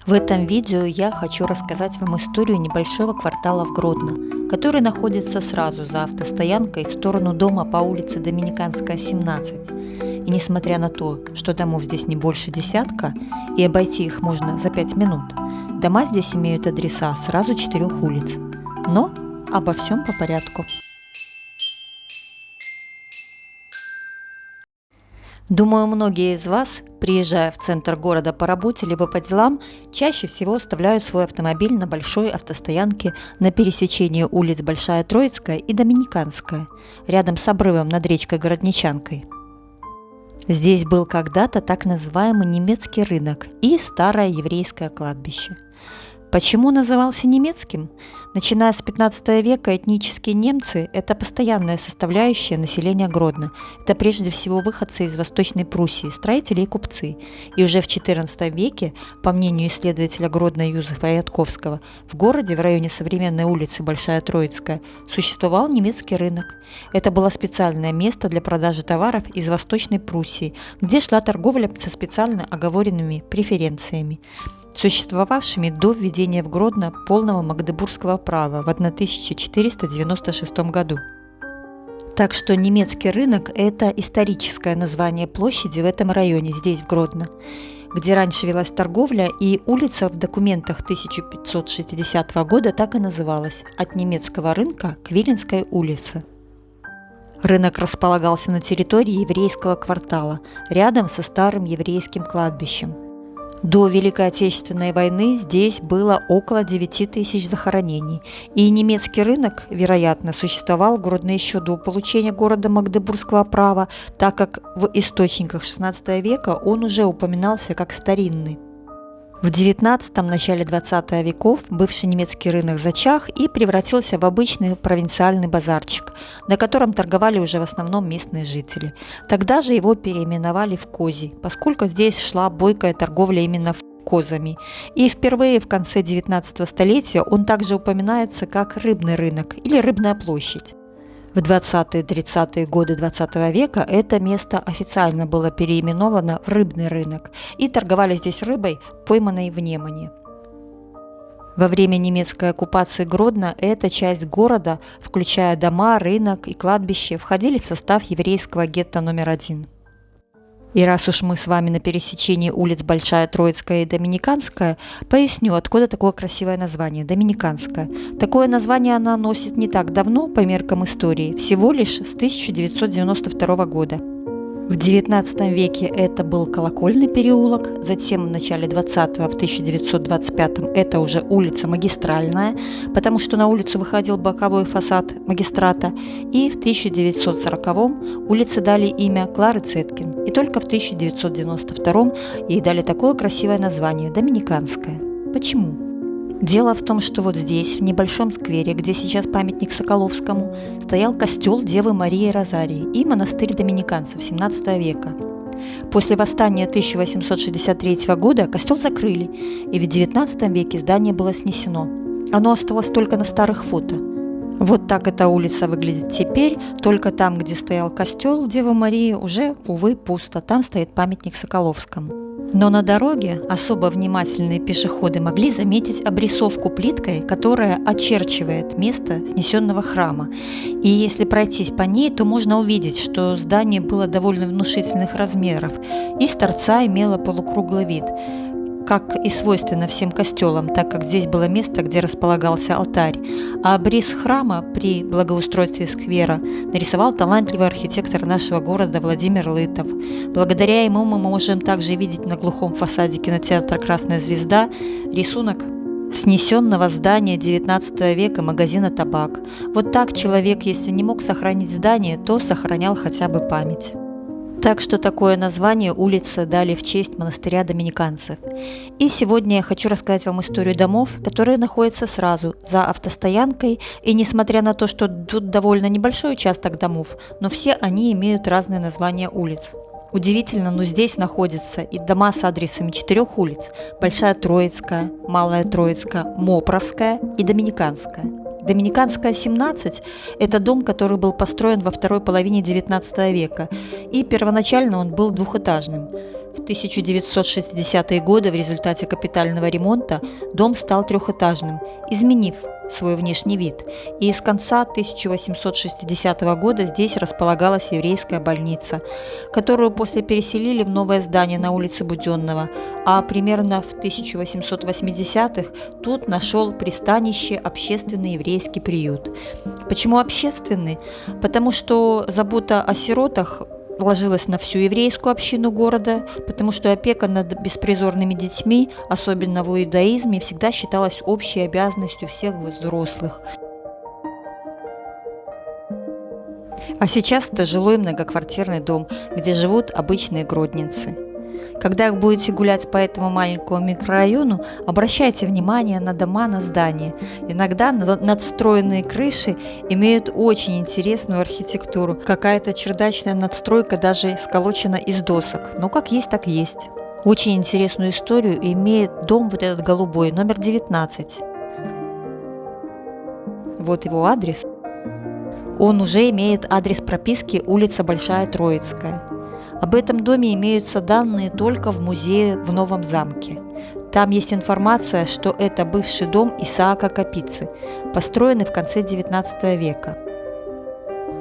В этом видео я хочу рассказать вам историю небольшого квартала в Гродно, который находится сразу за автостоянкой в сторону дома по улице Доминиканская, 17. И несмотря на то, что домов здесь не больше десятка, и обойти их можно за 5 минут, дома здесь имеют адреса сразу 4 улиц. Но обо всем по порядку. Думаю, многие из вас, приезжая в центр города по работе либо по делам, чаще всего оставляют свой автомобиль на большой автостоянке на пересечении улиц Большая Троицкая и Доминиканская, рядом с обрывом над речкой Городничанкой. Здесь был когда-то так называемый немецкий рынок и старое еврейское кладбище. Почему назывался немецким? Начиная с 15 века этнические немцы – это постоянная составляющая населения Гродно. Это прежде всего выходцы из Восточной Пруссии, строители и купцы. И уже в 14 веке, по мнению исследователя Гродно Юзефа Ятковского, в городе в районе современной улицы Большая Троицкая существовал немецкий рынок. Это было специальное место для продажи товаров из Восточной Пруссии, где шла торговля со специально оговоренными преференциями, существовавшими до введения в Гродно полного магдебургского права в 1496 году. Так что немецкий рынок – это историческое название площади в этом районе, здесь, в Гродно, где раньше велась торговля, и улица в документах 1560 года так и называлась – от немецкого рынка к Виленской улице. Рынок располагался на территории еврейского квартала, рядом со старым еврейским кладбищем. До Великой Отечественной войны здесь было около 9000 захоронений, и немецкий рынок, вероятно, существовал в Гродно еще до получения города магдебургского права, так как в источниках XVI века он уже упоминался как старинный. В XIX – начале XX веков бывший немецкий рынок зачах и превратился в обычный провинциальный базарчик, на котором торговали уже в основном местные жители. Тогда же его переименовали в Козий, поскольку здесь шла бойкая торговля именно козами. И впервые в конце XIX столетия он также упоминается как рыбный рынок или рыбная площадь. В 20-30-е годы XX века это место официально было переименовано в рыбный рынок, и торговали здесь рыбой, пойманной в Немане. Во время немецкой оккупации Гродно эта часть города, включая дома, рынок и кладбище, входили в состав еврейского гетто номер 1. И раз уж мы с вами на пересечении улиц Большая Троицкая и Доминиканская, поясню, откуда такое красивое название – Доминиканская. Такое название она носит не так давно по меркам истории, всего лишь с 1992 года. В XIX веке это был Колокольный переулок, затем в начале 20-го, в 1925-м, это уже улица Магистральная, потому что на улицу выходил боковой фасад магистрата, и в 1940-м улице дали имя Клары Цеткин, и только в 1992-м ей дали такое красивое название – Доминиканская. Почему? Дело в том, что вот здесь, в небольшом сквере, где сейчас памятник Соколовскому, стоял костел Девы Марии Розарии и монастырь доминиканцев XVII века. После восстания 1863 года костел закрыли, и в XIX веке здание было снесено. Оно осталось только на старых фото. Вот так эта улица выглядит теперь, только там, где стоял костел Девы Марии, уже, увы, пусто, там стоит памятник Соколовскому. Но на дороге особо внимательные пешеходы могли заметить обрисовку плиткой, которая очерчивает место снесенного храма. И если пройтись по ней, то можно увидеть, что здание было довольно внушительных размеров и с торца имело полукруглый вид, как и свойственно всем костелам, так как здесь было место, где располагался алтарь. А обрис храма при благоустройстве сквера нарисовал талантливый архитектор нашего города Владимир Лытов. Благодаря ему мы можем также видеть на глухом фасаде кинотеатра «Красная звезда» рисунок снесенного здания XIX века магазина «Табак». Вот так человек, если не мог сохранить здание, то сохранял хотя бы память. Так что такое название улицы дали в честь монастыря доминиканцев. И сегодня я хочу рассказать вам историю домов, которые находятся сразу за автостоянкой, и несмотря на то, что тут довольно небольшой участок домов, но все они имеют разные названия улиц. Удивительно, но здесь находятся и дома с адресами 4 улиц – Большая Троицкая, Малая Троицкая, Мопровская и Доминиканская. Доминиканская, 17 – это дом, который был построен во второй половине XIX века, и первоначально он был двухэтажным. В 1960-е годы в результате капитального ремонта дом стал трехэтажным, изменив свой внешний вид, и с конца 1860 года здесь располагалась еврейская больница, которую после переселили в новое здание на улице Буденного, а примерно в 1880-х тут нашел пристанище общественный еврейский приют. Почему общественный? Потому что забота о сиротах ложилась на всю еврейскую общину города, потому что опека над беспризорными детьми, особенно в иудаизме, всегда считалась общей обязанностью всех взрослых. А сейчас это жилой многоквартирный дом, где живут обычные гродненцы. Когда вы будете гулять по этому маленькому микрорайону, обращайте внимание на дома, на здания. Иногда надстроенные крыши имеют очень интересную архитектуру. Какая-то чердачная надстройка даже сколочена из досок. Но как есть, так есть. Очень интересную историю имеет дом вот этот голубой, номер 19. Вот его адрес. Он уже имеет адрес прописки улица Большая Троицкая. Об этом доме имеются данные только в музее в Новом замке. Там есть информация, что это бывший дом Исаака Капицы, построенный в конце XIX века.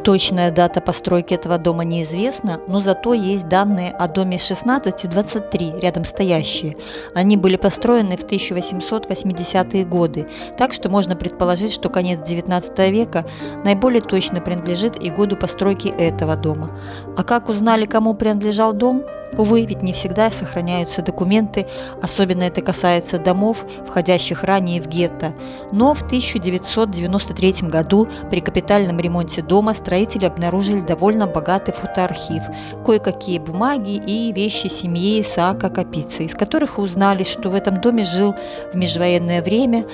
Точная дата постройки этого дома неизвестна, но зато есть данные о доме 16 и 23, рядом стоящие. Они были построены в 1880-е годы, так что можно предположить, что конец XIX века наиболее точно принадлежит и году постройки этого дома. А как узнали, кому принадлежал дом? Увы, ведь не всегда сохраняются документы, особенно это касается домов, входящих ранее в гетто. Но в 1993 году при капитальном ремонте дома строители обнаружили довольно богатый фотоархив, кое-какие бумаги и вещи семьи Исаака Капицы, из которых узнали, что в этом доме жил в межвоенное время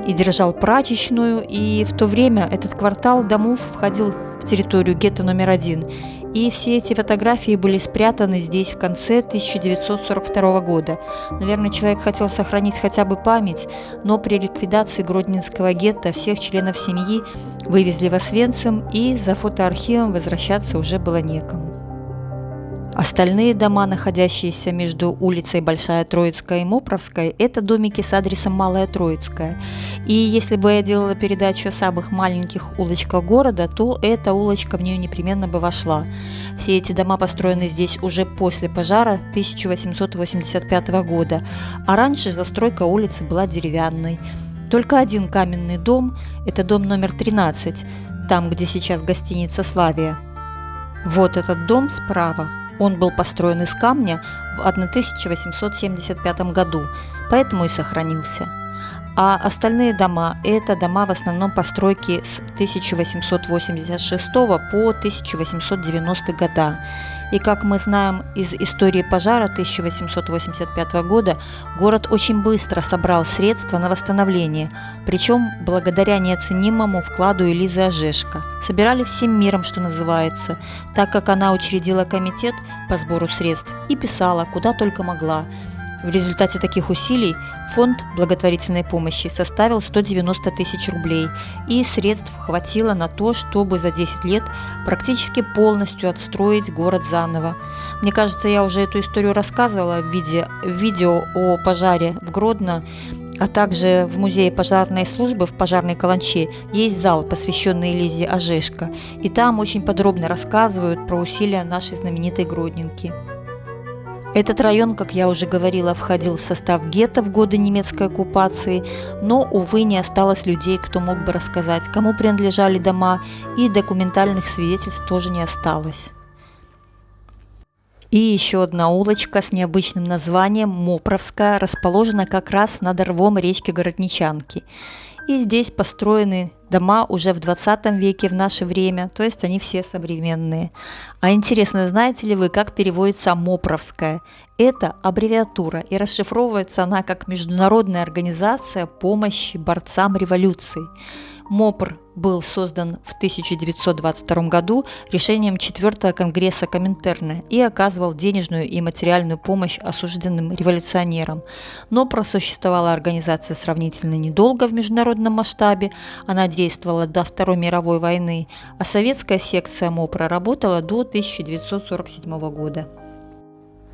и держал прачечную, и в то время этот квартал домов входил в территорию гетто номер 1. И все эти фотографии были спрятаны здесь в конце 1942 года. Наверное, человек хотел сохранить хотя бы память, но при ликвидации Гродненского гетто всех членов семьи вывезли в Освенцим, и за фотоархивом возвращаться уже было некому. Остальные дома, находящиеся между улицей Большая Троицкая и Мопровская, это домики с адресом Малая Троицкая. И если бы я делала передачу о самых маленьких улочках города, то эта улочка в нее непременно бы вошла. Все эти дома построены здесь уже после пожара 1885 года, а раньше застройка улицы была деревянной. Только один каменный дом – это дом номер 13, там, где сейчас гостиница «Славия». Вот этот дом справа. Он был построен из камня в 1875 году, поэтому и сохранился. А остальные дома – это дома в основном постройки с 1886 по 1890 года. И как мы знаем из истории пожара 1885 года, город очень быстро собрал средства на восстановление, причем благодаря неоценимому вкладу Элизы Ожешко. Собирали всем миром, что называется, так как она учредила комитет по сбору средств и писала, куда только могла. В результате таких усилий фонд благотворительной помощи составил 190 тысяч рублей, и средств хватило на то, чтобы за 10 лет практически полностью отстроить город заново. Мне кажется, я уже эту историю рассказывала в видео о пожаре в Гродно, а также в музее пожарной службы в Пожарной Каланче есть зал, посвященный Элизе Ожешко, и там очень подробно рассказывают про усилия нашей знаменитой Гродненки. Этот район, как я уже говорила, входил в состав гетто в годы немецкой оккупации, но, увы, не осталось людей, кто мог бы рассказать, кому принадлежали дома, и документальных свидетельств тоже не осталось. И еще одна улочка с необычным названием Мопровская расположена как раз над рвом речки Городничанки. И здесь построены дома уже в 20 веке в наше время, то есть они все современные. А интересно, знаете ли вы, как переводится Мопровская? Это аббревиатура, и расшифровывается она как Международная организация помощи борцам революции. МОПР был создан в 1922 году решением 4-го Конгресса Коминтерна и оказывал денежную и материальную помощь осужденным революционерам. Но просуществовала организация сравнительно недолго в международном масштабе, она действовала до Второй мировой войны, а советская секция МОПРа работала до 1947 года.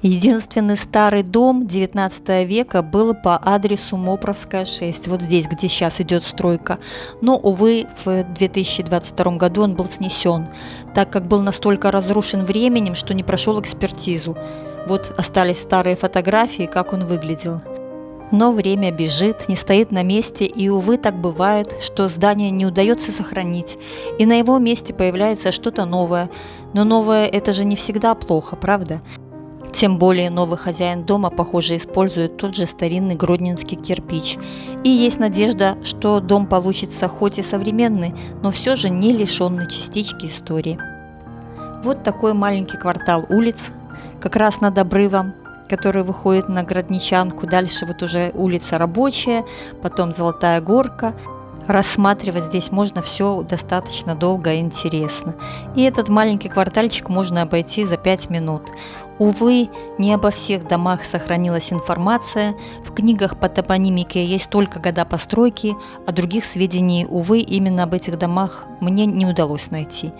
Единственный старый дом 19 века был по адресу Мопровская, 6, вот здесь, где сейчас идет стройка. Но, увы, в 2022 году он был снесен, так как был настолько разрушен временем, что не прошел экспертизу. Вот остались старые фотографии, как он выглядел. Но время бежит, не стоит на месте, и, увы, так бывает, что здание не удается сохранить, и на его месте появляется что-то новое. Но новое – это же не всегда плохо, правда? Тем более новый хозяин дома, похоже, использует тот же старинный гродненский кирпич. И есть надежда, что дом получится хоть и современный, но все же не лишенный частички истории. Вот такой маленький квартал улиц, как раз над обрывом, который выходит на Городничанку. Дальше вот уже улица Рабочая, потом Золотая Горка. Рассматривать здесь можно все достаточно долго и интересно. И этот маленький квартальчик можно обойти за 5 минут. Увы, не обо всех домах сохранилась информация. В книгах по топонимике есть только года постройки, а других сведений, увы, именно об этих домах мне не удалось найти.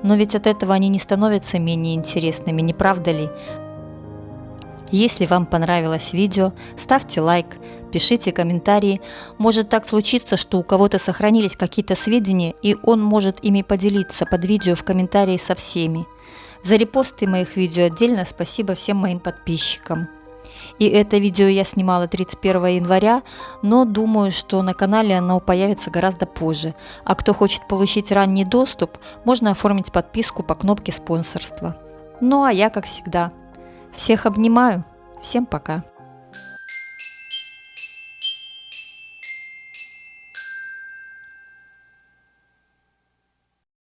Но ведь от этого они не становятся менее интересными, не правда ли? Если вам понравилось видео, ставьте лайк, пишите комментарии. Может так случиться, что у кого-то сохранились какие-то сведения, и он может ими поделиться под видео в комментарии со всеми. За репосты моих видео отдельно спасибо всем моим подписчикам. И это видео я снимала 31 января, но думаю, что на канале оно появится гораздо позже. А кто хочет получить ранний доступ, можно оформить подписку по кнопке спонсорства. Ну а я, как всегда, всех обнимаю. Всем пока.